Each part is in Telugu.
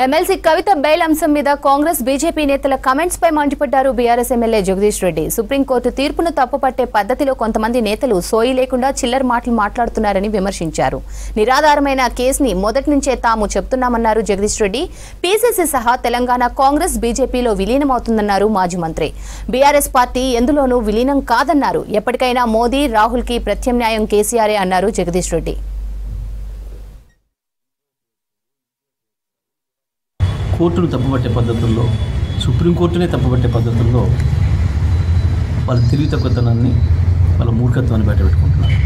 ఎమ్మెల్సీ కవిత బెయిల్ అంశం మీద కాంగ్రెస్ బీజేపీ నేతల కమెంట్స్ పై మండిపడ్డారు BRS MLA Jagadish Reddy. Supreme court తీర్పును తప్పుపట్టే పద్ధతిలో కొంతమంది నేతలు సోయి లేకుండా చిల్లర మాటలు మాట్లాడుతున్నారని విమర్శించారు. నిరాధారమైన కేసుని మొదటి నుంచే తాము చెప్తున్నామన్నారు జగదీష్ రెడ్డి. పీసీసీ సహా తెలంగాణ కాంగ్రెస్ బీజేపీలో విలీనమవుతుందన్నారు మాజీ మంత్రి. బీఆర్ఎస్ పార్టీ ఎందులోనూ విలీనం కాదన్నారు. ఎప్పటికైనా మోదీ రాహుల్ కి ప్రత్యామ్నాయం కేసీఆరే అన్నారు జగదీష్ రెడ్డి. కోర్టును తప్పుపట్టే పద్ధతుల్లో, సుప్రీంకోర్టునే తప్పుపట్టే పద్ధతుల్లో వాళ్ళ తెలివితక్కువతనాన్ని, వాళ్ళ మూర్ఖత్వాన్ని బయటపెట్టుకుంటున్నారు.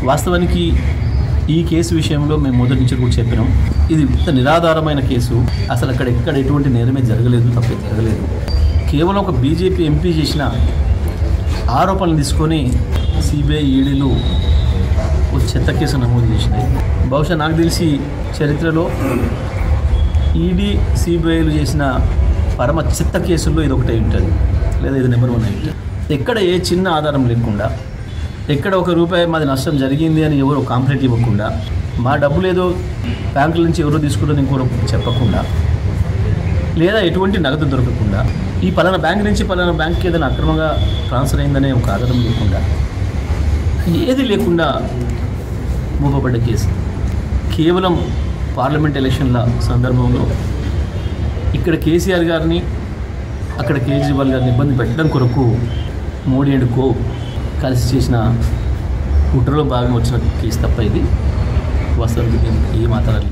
వాస్తవానికి ఈ కేసు విషయంలో మేము మొదటి నుంచి కూడా చెప్పినాం, ఇది నిరాధారమైన కేసు. అసలు ఎక్కడ ఎటువంటి నేరమే జరగలేదు, తప్పే జరగలేదు. కేవలం ఒక బీజేపీ ఎంపీ చేసిన ఆరోపణలు తీసుకొని సిబిఐ ఈడీలు ఒక చెత్త కేసు నమోదు చేసినాయి. బహుశా నాకు తెలిసి చరిత్రలో ఈడీ సిబిఐలు చేసిన పరమ చెత్త కేసుల్లో ఇది ఒకటే ఉంటుంది, లేదా ఇది నెంబర్ 1 ఉంటుంది. ఎక్కడ ఏ చిన్న ఆధారం లేకుండా, ఎక్కడ ₹1 మాది నష్టం జరిగింది అని ఎవరో కాంప్లైంట్ ఇవ్వకుండా, మా డబ్బులు ఏదో బ్యాంకుల నుంచి ఎవరో తీసుకుంటారని ఇంకోరో చెప్పకుండా, లేదా ఎటువంటి నగదు దొరకకుండా, ఈ పలానా బ్యాంక్ నుంచి పలానా బ్యాంక్కి ఏదైనా అక్రమంగా ట్రాన్స్ఫర్ అయిందనే ఒక ఆధారం లేకుండా, ఏది లేకుండా మూపబడ్డ కేసు. కేవలం పార్లమెంట్ ఎలక్షన్ల సందర్భంలో ఇక్కడ కేసీఆర్ గారిని, అక్కడ కేజ్రీవాల్ గారిని ఇబ్బంది పెట్టడం కొరకు మోడీ అండ్ కో కలిసి చేసిన కుట్రలో భాగంగా వచ్చిన కేసు తప్ప ఇది వాస్తవానికి ఏ మాట్లాడాలి.